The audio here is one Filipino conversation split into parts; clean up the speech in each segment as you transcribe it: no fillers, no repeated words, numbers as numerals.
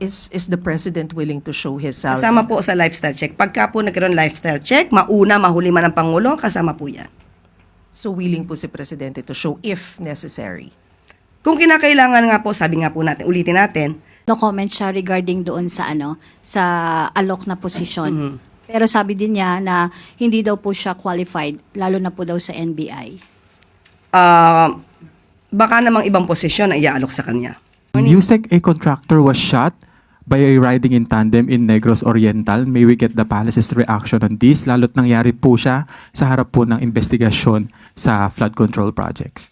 is the president willing to show his salary? Kasama po sa lifestyle check. Pagka po nagkaroon lifestyle check, mauna, mahuli man ang Pangulo, kasama po yan. So willing po si presidente to show if necessary. Kung kinakailangan nga po, sabi nga po natin, ulitin natin, No comment siya regarding doon sa sa alok na posisyon. Pero sabi din niya na hindi daw po siya qualified, lalo na po daw sa NBI. baka namang ibang posisyon na iaalok sa kanya. Yusek, a contractor was shot by a riding in tandem in Negros Oriental. May we get the palace's reaction on this? Lalo't nangyari po siya sa harap po ng investigasyon sa flood control projects.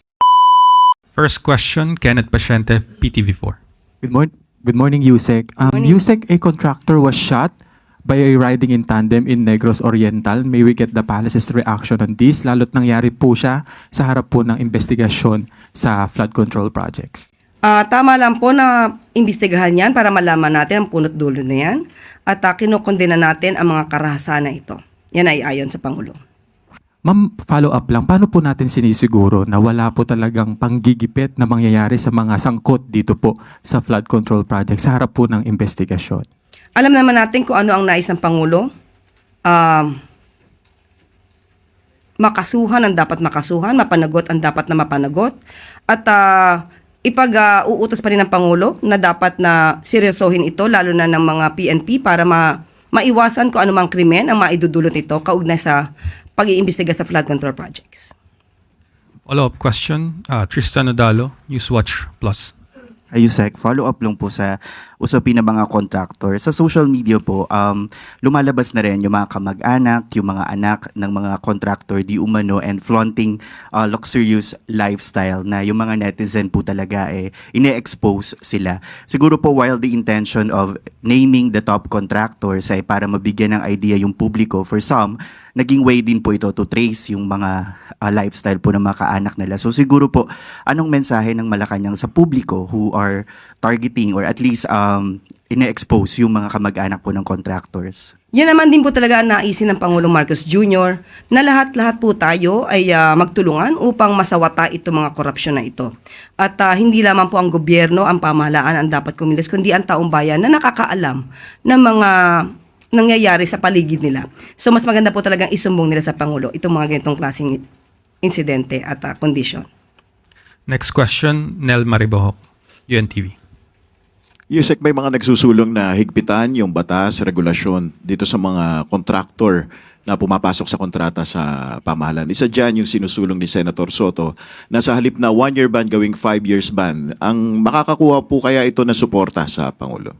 First question, Kenneth Pasyente, PTV4. Good morning, Yusek. Yusek, a contractor was shot by a riding in tandem in Negros Oriental. May we get the palace's reaction on this? Lalo't nangyari po siya sa harap po ng investigasyon sa flood control projects. Tama lang po na imbestigahan yan para malaman natin ang punot dulo na yan at kinukondena natin ang mga karahasan na ito. Yan ay ayon sa Pangulo. Ma'am, follow up lang. Paano po natin sinisiguro na wala po talagang panggigipit na mangyayari sa mga sangkot dito po sa flood control project sa harap po ng investigasyon? Alam naman natin kung ano ang nais ng Pangulo. Makasuhan ang dapat makasuhan, mapanagot ang dapat na mapanagot. At uutos pa rin ng Pangulo na dapat na seryosohin ito, lalo na ng mga PNP para maiwasan kung anumang krimen ang maidudulot nito kaugnay sa pag-iimbestiga sa flood control projects. Follow-up question, Tristan Odalo, Newswatch Plus. Yusek, follow-up lang po sa usapin ng mga contractor. Sa social media po, lumalabas na rin yung mga kamag-anak, yung mga anak ng mga contractor di umano and flaunting luxurious lifestyle na yung mga netizen po talaga ine-expose sila. Siguro po while the intention of naming the top contractors ay para mabigyan ng idea yung publiko, for some, naging way din po ito to trace yung mga lifestyle po ng mga kaanak nila. So siguro po, anong mensahe ng Malacanang sa publiko who are targeting or at least ine-expose yung mga kamag-anak po ng contractors? Yan naman din po talaga ang naisin ng Pangulong Marcos Jr. na lahat-lahat po tayo ay magtulungan upang masawata itong mga korupsyon na ito. At hindi lamang po ang gobyerno, ang pamahalaan ang dapat kumilos, kundi ang taong bayan na nakakaalam ng mga nangyayari sa paligid nila. So mas maganda po talagang isumbong nila sa Pangulo itong mga ganitong klaseng insidente at kondisyon. Next question, Nel Maribohok, UNTV. Yusek, may mga nagsusulong na higpitan yung batas, regulasyon dito sa mga kontraktor na pumapasok sa kontrata sa pamahalaan. Isa dyan yung sinusulong ni Senator Soto na sa halip na 1-year ban gawing 5 years ban. Ang makakakuha po kaya ito na suporta sa Pangulo?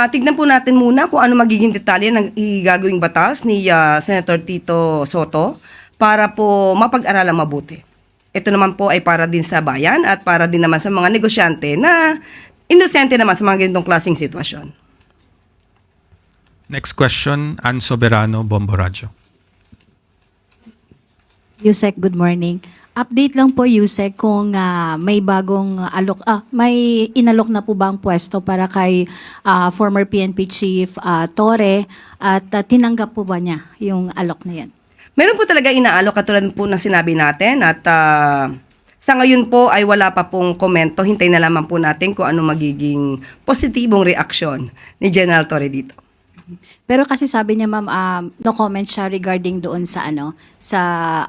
Tignan po natin muna kung ano magiging detalye ng igagawing batas ni Senator Tito Soto para po mapag-aralan mabuti. Ito naman po ay para din sa bayan at para din naman sa mga negosyante na inosente naman sa mga ganitong klaseng sitwasyon. Next question, Ann Soberano, Bombo Radyo. Yusek, good morning. Update lang po, Yusek, kung may bagong may inalok na po bang pwesto para kay former PNP Chief Torre at tinanggap po ba niya yung alok na yan? Meron po talaga inaalok katulad po ng sinabi natin at sa ngayon po ay wala pa pong komento. Hintayin na lamang po natin kung ano magiging positibong reaksyon ni General Torre dito. Pero kasi sabi niya, ma'am, no comment siya regarding doon sa sa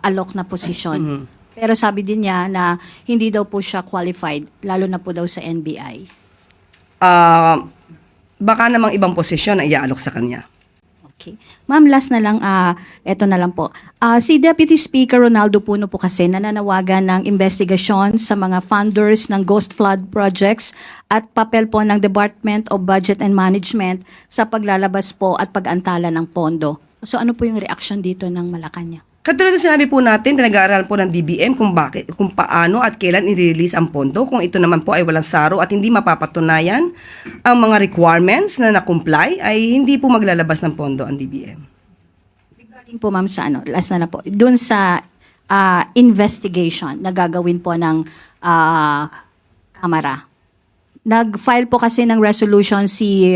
alok na posisyon. Pero sabi din niya na hindi daw po siya qualified, lalo na po daw sa NBI. Baka namang ibang posisyon na iaalok sa kanya. Okay. Ma'am, last na lang, eto na lang po. Si Deputy Speaker Ronaldo Puno po kasi nananawagan ng investigasyon sa mga funders ng ghost flood projects at papel po ng Department of Budget and Management sa paglalabas po at pag-antala ng pondo. So ano po yung reaction dito ng Malacanang? Katulad ng sinabi po natin, pinag-aaralan po ng DBM kung paano at kailan i-release ang pondo. Kung ito naman po ay walang saro at hindi mapapatunayan ang mga requirements na na-comply, ay hindi po maglalabas ng pondo ang DBM. Regarding po, ma'am, sa last na lang po, dun sa investigation na gagawin po ng Kamara. Nag-file po kasi ng resolution si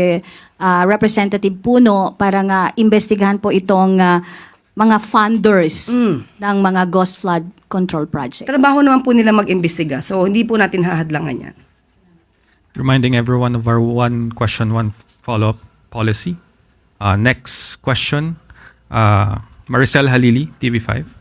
Representative Puno para nga investigahan po itong mga funders ng mga ghost flood control projects. Trabaho naman po nila mag-imbestiga, so hindi po natin hahadlangan yan. Reminding everyone of our one question, one follow-up policy. Next question, Maricel Halili, TV5.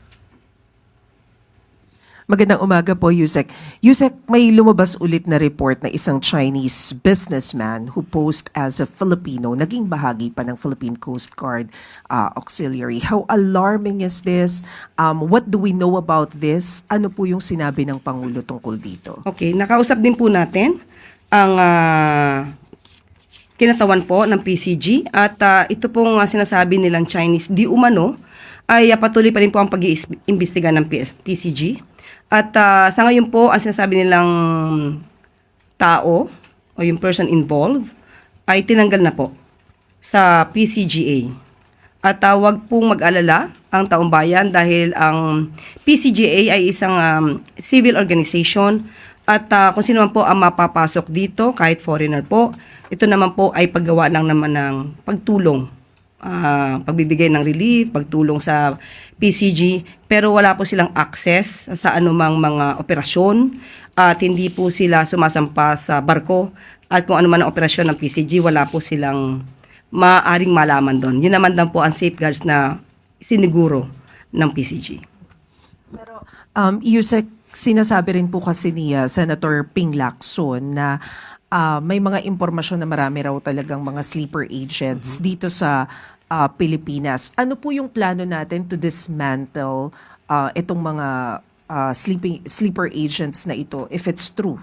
Magandang umaga po, Yusek. Yusek, may lumabas ulit na report na isang Chinese businessman who posed as a Filipino, naging bahagi pa ng Philippine Coast Guard Auxiliary. How alarming is this? What do we know about this? Ano po yung sinabi ng Pangulo tungkol dito? Okay, nakausap din po natin ang kinatawan po ng PCG at ito pong sinasabi nilang Chinese di umano ay patuloy pa rin po ang pag-iimbestiga ng PCG. At sa ngayon po, ang sinasabi nilang tao o yung person involved ay tinanggal na po sa PCGA. At wag pong mag-alala ang taong bayan dahil ang PCGA ay isang civil organization at kung sino man po ang mapapasok dito, kahit foreigner po, ito naman po ay paggawa lang naman ng pagtulong, pagbibigay ng relief, pagtulong sa PCG, pero wala po silang access sa anumang mga operasyon at hindi po sila sumasampa sa barko at kung ano man ang operasyon ng PCG, wala po silang maaaring malaman doon. Yun naman lang po ang safeguards na siniguro ng PCG. Yusek, sinasabi rin po kasi ni Senator Ping Lacson na may mga impormasyon na marami raw talagang mga sleeper agents dito sa Pilipinas. Ano po yung plano natin to dismantle itong mga sleeper agents na ito if it's true?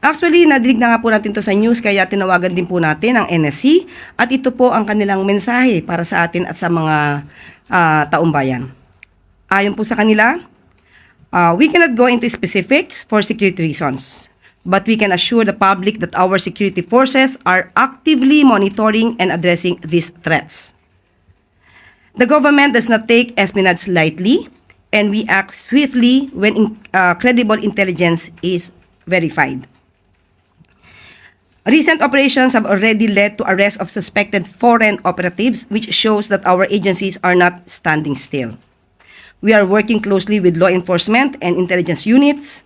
Actually, nadinig na nga po natin to sa news kaya tinawagan din po natin ang NSC at ito po ang kanilang mensahe para sa atin at sa mga taong bayan. Ayon po sa kanila, we cannot go into specifics for security reasons. But we can assure the public that our security forces are actively monitoring and addressing these threats. The government does not take espionage lightly, and we act swiftly when credible intelligence is verified. Recent operations have already led to arrest of suspected foreign operatives, which shows that our agencies are not standing still. We are working closely with law enforcement and intelligence units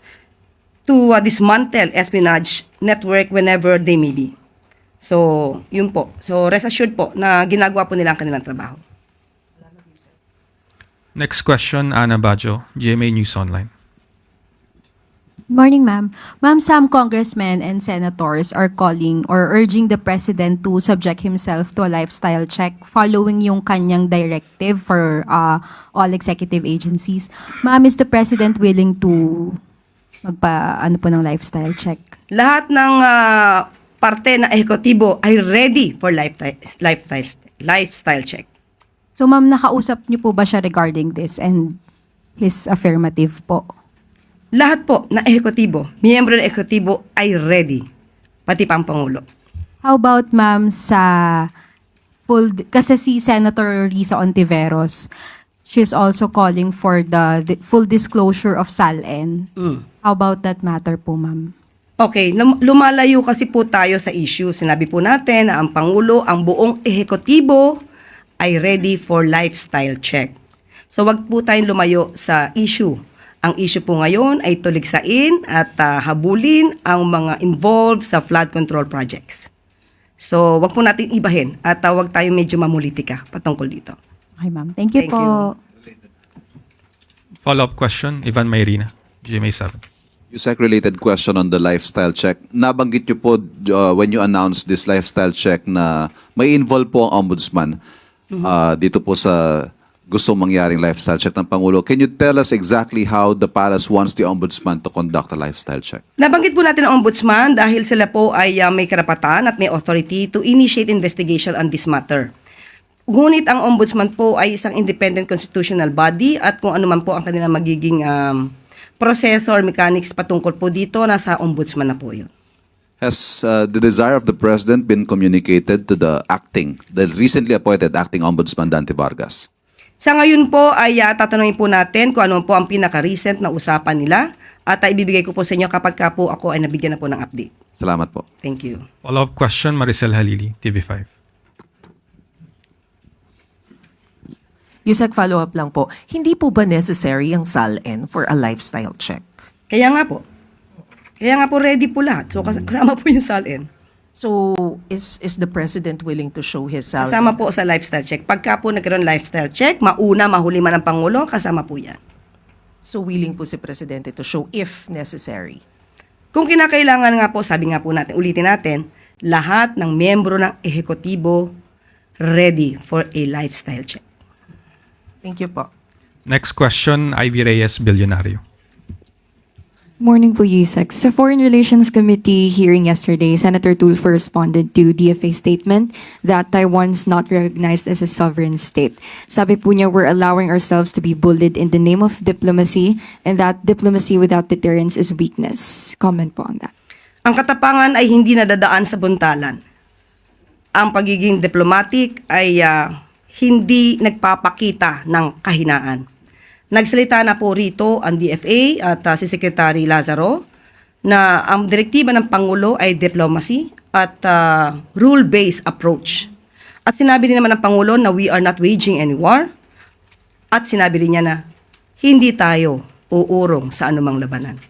to dismantle espionage network whenever they may be. So, yun po. So, rest assured po na ginagawa po nila ang kanilang trabaho. Next question, Ana Bajo, GMA News Online. Morning, ma'am. Ma'am, some congressmen and senators are calling or urging the president to subject himself to a lifestyle check following yung kanyang directive for all executive agencies. Ma'am, is the president willing to magpa-ano po ng lifestyle check? Lahat ng parte na ehekutibo ay ready for lifestyle check. So, ma'am, nakausap niyo po ba siya regarding this and his affirmative po? Lahat po na ehekutibo, miyembro ng ehekutibo ay ready, pati pang Pangulo. How about, ma'am, sa kasi si Senator Risa Ontiveros, she's also calling for the full disclosure of SALN. How about that matter po, ma'am? Okay, lumalayo kasi po tayo sa issue. Sinabi po natin na ang Pangulo, ang buong ehekutibo ay ready for lifestyle check. So wag po tayong lumayo sa issue. Ang issue po ngayon ay tuligsain at habulin ang mga involved sa flood control projects. So wag po natin ibahin at wag tayong medyo mamulitika patungkol dito. Okay, ma'am. Thank you Thank po. Follow-up question, Ivan Mayrina, GMA 7. USEC-related question on the lifestyle check. Nabanggit niyo po when you announced this lifestyle check na may involve po ang ombudsman dito po sa gustong mangyaring lifestyle check ng Pangulo. Can you tell us exactly how the palace wants the ombudsman to conduct a lifestyle check? Nabanggit po natin ang ombudsman dahil sila po ay may karapatan at may authority to initiate investigation on this matter. Ngunit ang ombudsman po ay isang independent constitutional body at kung ano man po ang kanilang magiging proseso or mechanics patungkol po dito, nasa ombudsman na po yun. Has the desire of the President been communicated to the recently appointed acting ombudsman Dante Vargas? Sa ngayon po ay tatanungin po natin kung ano po ang pinaka-recent na usapan nila at ibibigay ko po sa inyo kapag ka po ako ay nabigyan na po ng update. Salamat po. Thank you. Follow-up question, Maricel Halili, TV5. Yusek, follow-up lang po. Hindi po ba necessary ang SALN for a lifestyle check? Kaya nga po, Kaya nga po ready po lahat. So kasama po yung SALN. So, is the President willing to show his salary? Kasama po sa lifestyle check. Pagka po nagkaroon lifestyle check, mauna, mahuli man ang Pangulo, kasama po yan. So, willing po si Presidente to show if necessary. Kung kinakailangan nga po, sabi nga po natin, ulitin natin, lahat ng miyembro ng ehekutibo ready for a lifestyle check. Thank you po. Next question, Ivy Reyes, Bilyonaryo. Morning po, Yusek. Sa Foreign Relations Committee hearing yesterday, Senator Tulfo responded to DFA statement that Taiwan's not recognized as a sovereign state. Sabi po niya, we're allowing ourselves to be bullied in the name of diplomacy and that diplomacy without deterrence is weakness. Comment po on that. Ang katapangan ay hindi nadadaan sa buntalan. Ang pagiging diplomatic ay hindi nagpapakita ng kahinaan. Nagsalita na po rito ang DFA at si Secretary Lazaro na ang direktiba ng Pangulo ay diplomacy at rule-based approach. At sinabi rin naman ng Pangulo na we are not waging any war at sinabi rin niya na hindi tayo uurong sa anumang labanan.